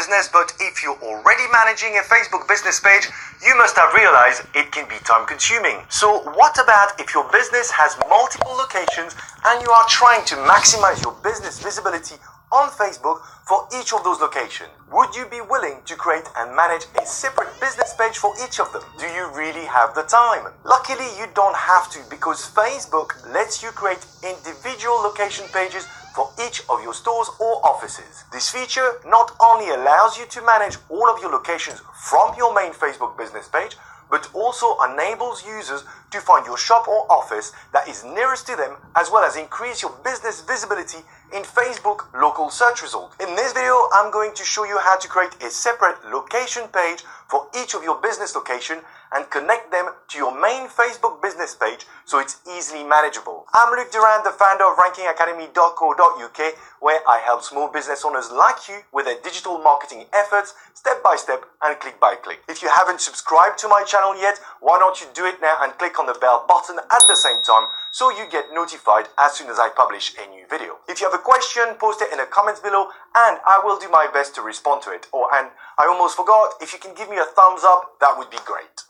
business, but if you're already managing a Facebook business page, you must have realized it can be time consuming. So what about if your business has multiple locations and you are trying to maximize your business visibility on Facebook for each of those locations? Would you be willing to create and manage a separate business page for each of them? Do you really have the time? Luckily, you don't have to, because Facebook lets you create individual location pages for each of your stores or offices. This feature not only allows you to manage all of your locations from your main Facebook business page, but also enables users to find your shop or office that is nearest to them, as well as increase your business visibility in Facebook local search results. In this video, I'm going to show you how to create a separate location page for each of your business location and connect them to your main Facebook business page so it's easily manageable. I'm Luc Durand, the founder of rankingacademy.co.uk, where I help small business owners like you with their digital marketing efforts step by step and click by click. If you haven't subscribed to my channel yet, why don't you do it now and click on the bell button at the same time so you get notified as soon as I publish a new video. If you have a question, post it in the comments below and I will do my best to respond to it. And I almost forgot, if you can give me a thumbs up, that would be great.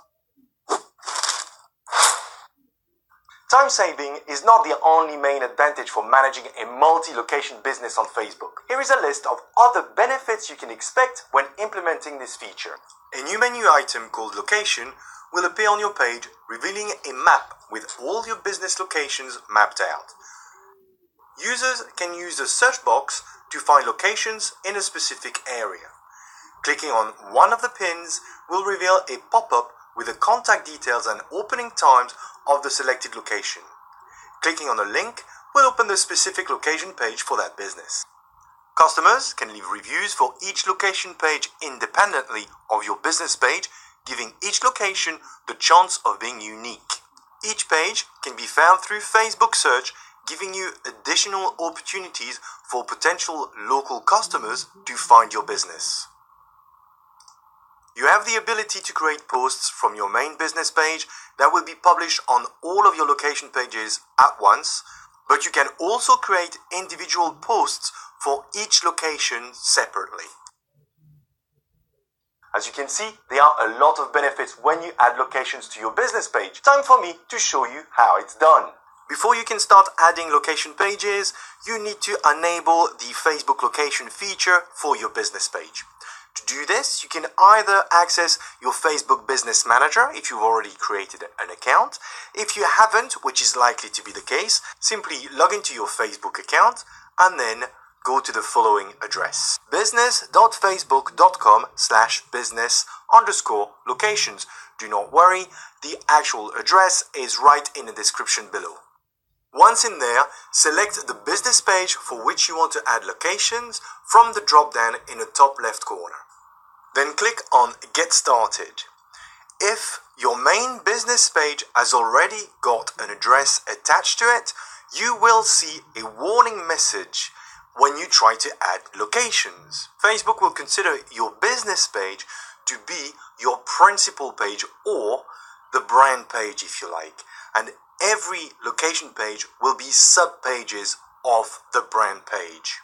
Time saving is not the only main advantage for managing a multi-location business on Facebook. Here is a list of other benefits you can expect when implementing this feature. A new menu item called Location will appear on your page, revealing a map with all your business locations mapped out. Users can use the search box to find locations in a specific area. Clicking on one of the pins will reveal a pop-up with the contact details and opening times of the selected location. Clicking on a link will open the specific location page for that business. Customers can leave reviews for each location page independently of your business page, giving each location the chance of being unique. Each page can be found through Facebook search, giving you additional opportunities for potential local customers to find your business. You have the ability to create posts from your main business page that will be published on all of your location pages at once, but you can also create individual posts for each location separately. As you can see, there are a lot of benefits when you add locations to your business page. Time for me to show you how it's done. Before you can start adding location pages, you need to enable the Facebook location feature for your business page. To do this, you can either access your Facebook Business Manager if you've already created an account. If you haven't, which is likely to be the case, simply log into your Facebook account and then go to the following address: business.facebook.com/business_locations. Do not worry, the actual address is right in the description below. Once in there, select the business page for which you want to add locations from the drop-down in the top left corner. Then click on Get Started. If your main business page has already got an address attached to it, you will see a warning message when you try to add locations. Facebook will consider your business page to be your principal page or the brand page if you like, and every location page will be sub-pages of the brand page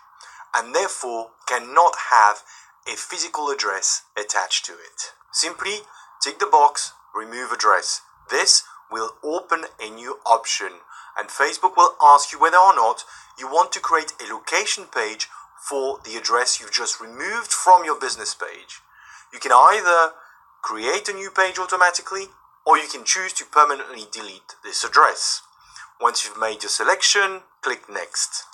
and therefore cannot have a physical address attached to it. Simply tick the box, remove address. This will open a new option and Facebook will ask you whether or not you want to create a location page for the address you've just removed from your business page. You can either create a new page automatically, or you can choose to permanently delete this address. Once you've made your selection, click Next.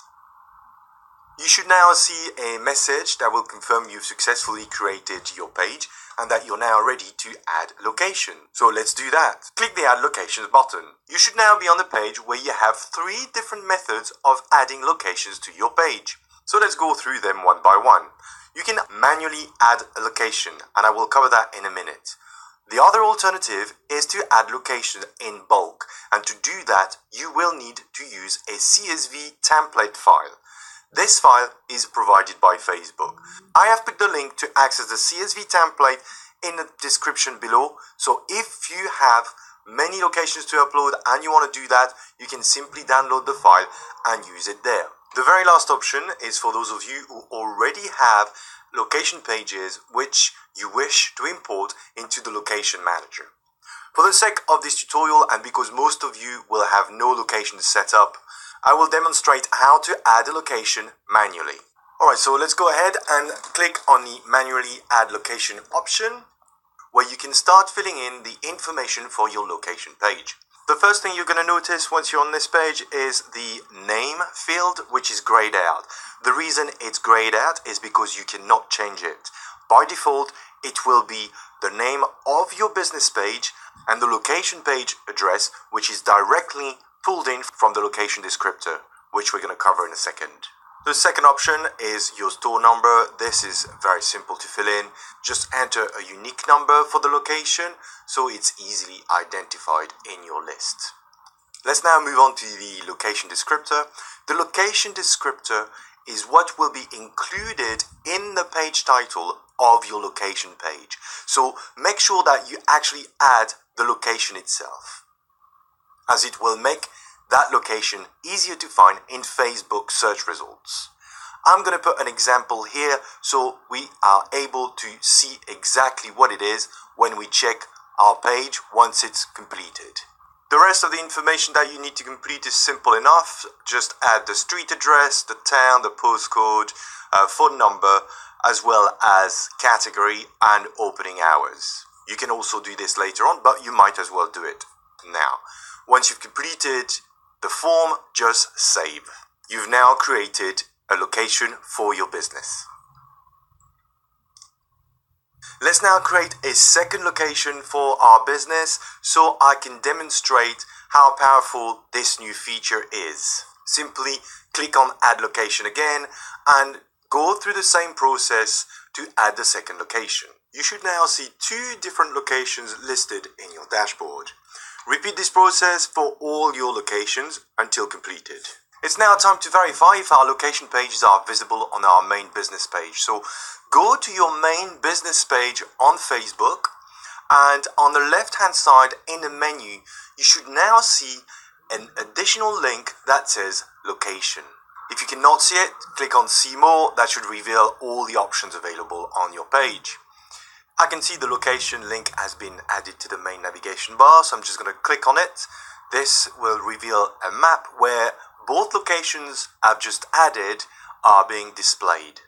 You should now see a message that will confirm you've successfully created your page and that you're now ready to add location. So let's do that. Click the Add Locations button. You should now be on the page where you have 3 different methods of adding locations to your page. So let's go through them one by one. You can manually add a location, and I will cover that in a minute. The other alternative is to add locations in bulk, and to do that you will need to use a CSV template file. This file is provided by Facebook. I have put the link to access the CSV template in the description below, so if you have many locations to upload and you want to do that, you can simply download the file and use it there. The very last option is for those of you who already have location pages which you wish to import into the location manager. For the sake of this tutorial, and because most of you will have no location set up, I will demonstrate how to add a location manually. Alright, so let's go ahead and click on the manually add location option, where you can start filling in the information for your location page. The first thing you're going to notice once you're on this page is the name field, which is grayed out. The reason it's grayed out is because you cannot change it. By default, it will be the name of your business page and the location page address, which is directly pulled in from the location descriptor, which we're going to cover in a second. The second option is your store number. This is very simple to fill in. Just enter a unique number for the location so it's easily identified in your list. Let's now move on to the location descriptor. The location descriptor is what will be included in the page title of your location page. So make sure that you actually add the location itself, as it will make that location easier to find in Facebook search results. I'm going to put an example here so we are able to see exactly what it is when we check our page once it's completed. The rest of the information that you need to complete is simple enough. Just add the street address, the town, the postcode, phone number, as well as category and opening hours. You can also do this later on, but you might as well do it now. Once you've completed the form, just save. You've now created a location for your business. Let's now create a second location for our business so I can demonstrate how powerful this new feature is. Simply click on Add Location again and go through the same process to add the second location. You should now see two different locations listed in your dashboard. Repeat this process for all your locations until completed. It's now time to verify if our location pages are visible on our main business page. So go to your main business page on Facebook, and on the left hand side in the menu you should now see an additional link that says location. If you cannot see it, click on see more. That should reveal all the options available on your page. I can see the location link has been added to the main navigation bar, so I'm just going to click on it. This will reveal a map where both locations I've just added are being displayed.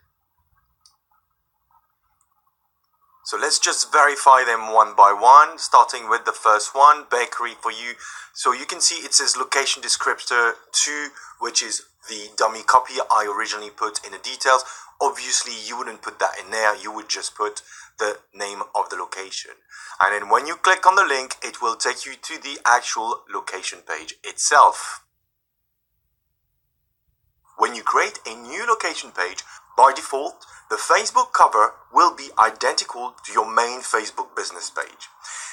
So let's just verify them one by one, starting with the first one, bakery for you. So you can see it says location descriptor 2, which is the dummy copy I originally put in the details. Obviously you wouldn't put that in there, you would just put the name of the location. And then when you click on the link, it will take you to the actual location page itself. When you create a new location page, by default, the Facebook cover will be identical to your main Facebook business page.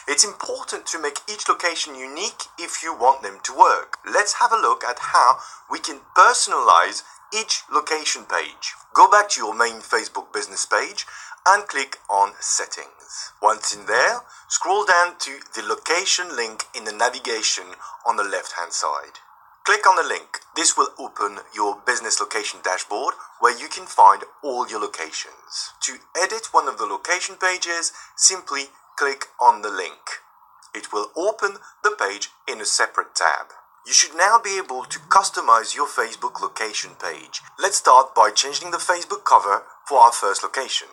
It's important to make each location unique if you want them to work. Let's have a look at how we can personalize each location page. Go back to your main Facebook business page and click on Settings. Once in there, scroll down to the location link in the navigation on the left hand side. Click on the link. This will open your business location dashboard where you can find all your locations. To edit one of the location pages, simply click on the link. It will open the page in a separate tab. You should now be able to customize your Facebook location page. Let's start by changing the Facebook cover for our first location.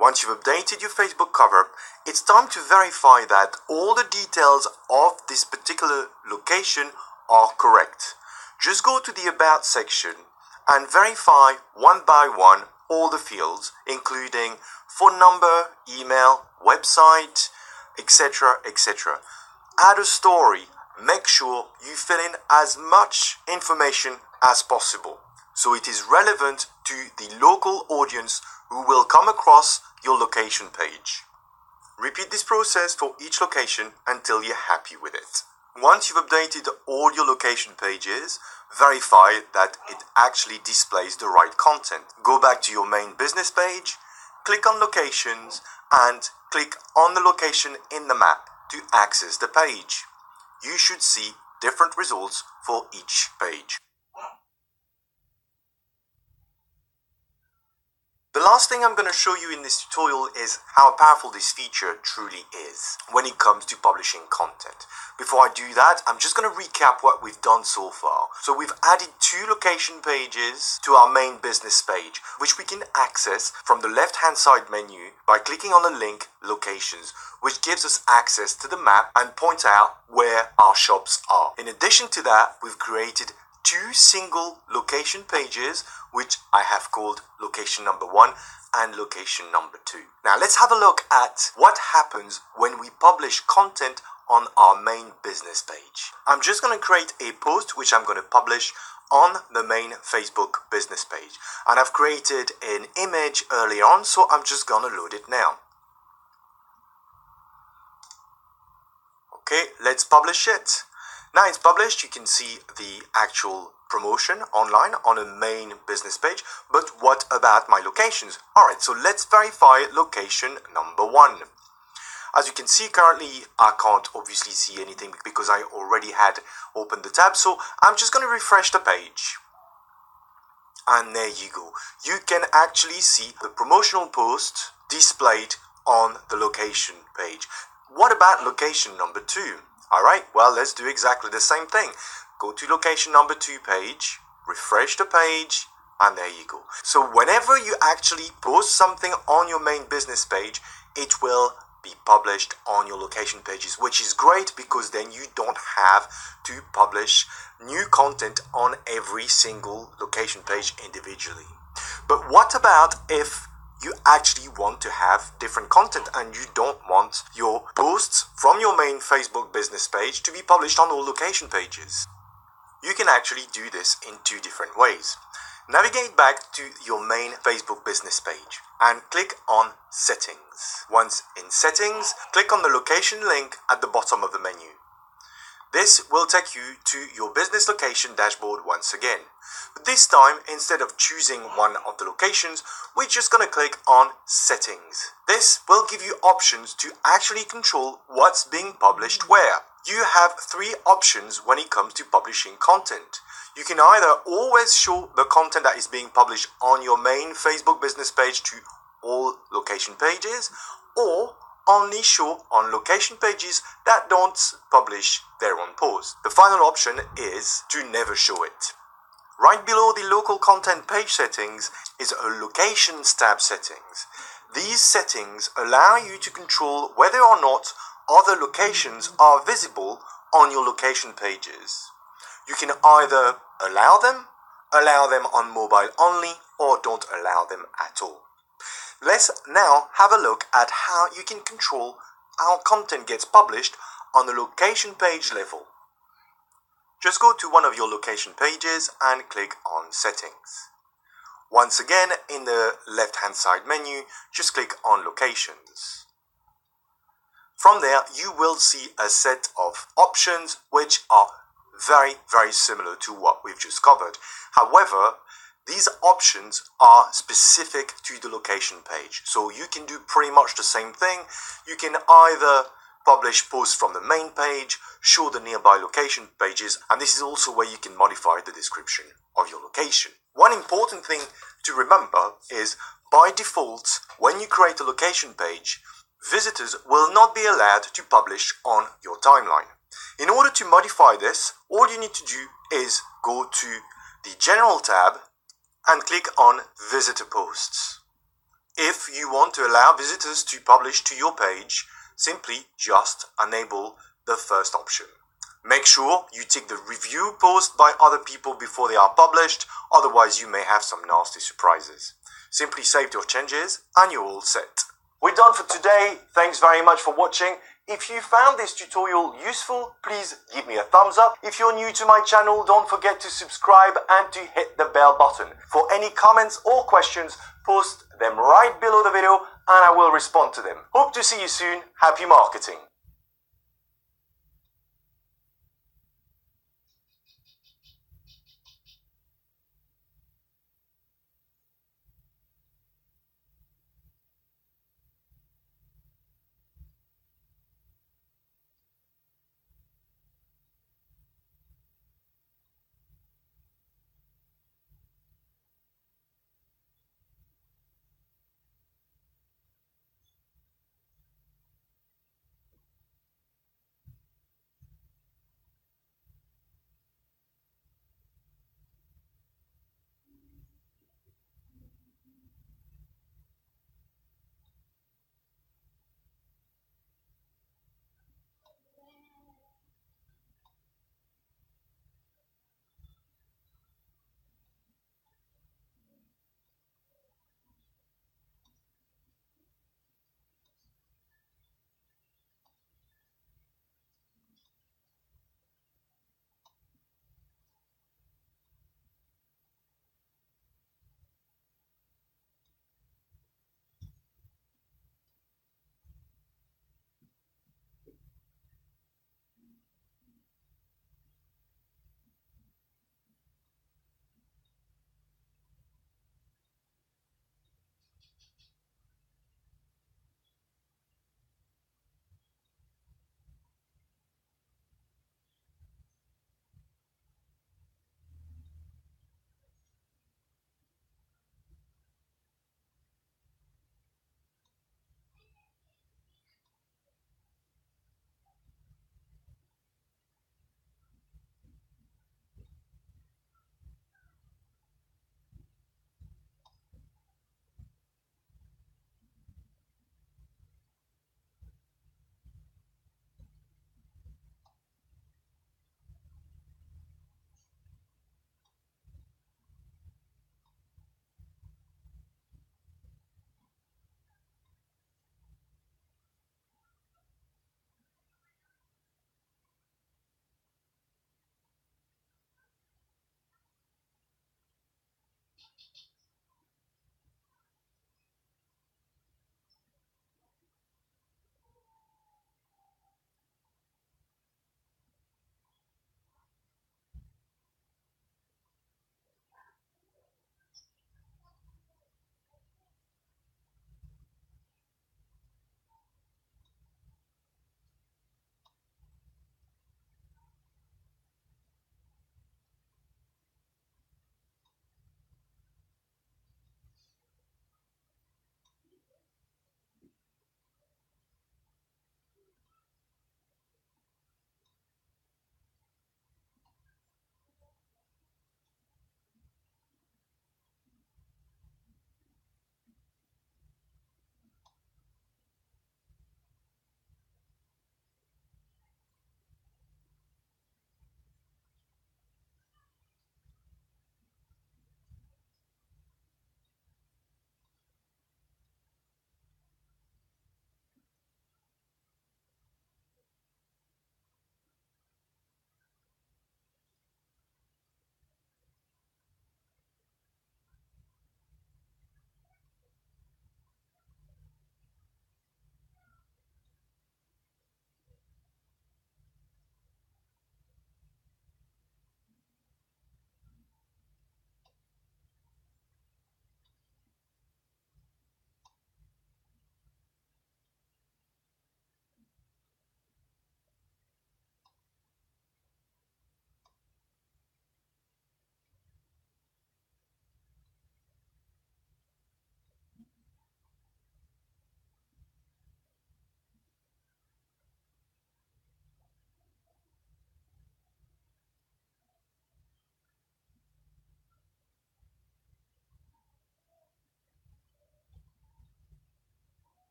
Once you've updated your Facebook cover, it's time to verify that all the details of this particular location are correct. Just go to the About section and verify one by one all the fields, including phone number, email, website, etc., etc. Add a story. Make sure you fill in as much information as possible so it is relevant to the local audience who will come across your location page. Repeat this process for each location until you're happy with it. Once you've updated all your location pages, verify that it actually displays the right content. Go back to your main business page, click on Locations, and click on the location in the map to access the page. you should see different results for each page. The last thing I'm going to show you in this tutorial is how powerful this feature truly is when it comes to publishing content. Before I do that, I'm just going to recap what we've done so far. So we've added 2 location pages to our main business page, which we can access from the left-hand side menu by clicking on the link Locations, which gives us access to the map and points out where our shops are. In addition to that, we've created 2 single location pages, which I have called location number 1 and location number 2. Now let's have a look at what happens when we publish content on our main business page. I'm just going to create a post which I'm going to publish on the main Facebook business page, and I've created an image earlier on, so I'm just going to load it now. Okay, let's publish it. Now it's published, you can see the actual promotion online on a main business page, but what about my locations? Alright, so let's verify location number 1. As you can see, currently I can't obviously see anything because I already had opened the tab, so I'm just going to refresh the page. And there you go. You can actually see the promotional post displayed on the location page. What about location number 2? Alright, well, let's do exactly the same thing. Go to location number 2 page, refresh the page, and there you go. So whenever you actually post something on your main business page, it will be published on your location pages, which is great because then you don't have to publish new content on every single location page individually. But what about if you actually want to have different content and you don't want your posts from your main Facebook business page to be published on all location pages? You can actually do this in 2 different ways. Navigate back to your main Facebook business page and click on Settings. Once in Settings, click on the location link at the bottom of the menu. This will take you to your business location dashboard once again. But this time, instead of choosing one of the locations, we're just going to click on Settings. This will give you options to actually control what's being published where. You have 3 options when it comes to publishing content. You can either always show the content that is being published on your main Facebook business page to all location pages, or only show on location pages that don't publish their own post. The final option is to never show it. Right below the local content page settings is a locations tab settings. These settings allow you to control whether or not other locations are visible on your location pages. You can either allow them on mobile only, or don't allow them at all. Let's now have a look at how you can control how content gets published on the location page level. Just go to one of your location pages and click on Settings. Once again, in the left-hand side menu, just click on Locations. From there, you will see a set of options which are very, very similar to what we've just covered. However, these options are specific to the location page. So you can do pretty much the same thing. You can either publish posts from the main page, show the nearby location pages, and this is also where you can modify the description of your location. One important thing to remember is, by default, when you create a location page, visitors will not be allowed to publish on your timeline. In order to modify this, all you need to do is go to the General tab and click on Visitor Posts. If you want to allow visitors to publish to your page, simply just enable the first option. Make sure you tick the review post by other people before they are published, otherwise you may have some nasty surprises. Simply save your changes and you're all set. We're done for today. Thanks very much for watching. If you found this tutorial useful, please give me a thumbs up. If you're new to my channel, don't forget to subscribe and to hit the bell button. For any comments or questions, post them right below the video and I will respond to them. Hope to see you soon. Happy marketing.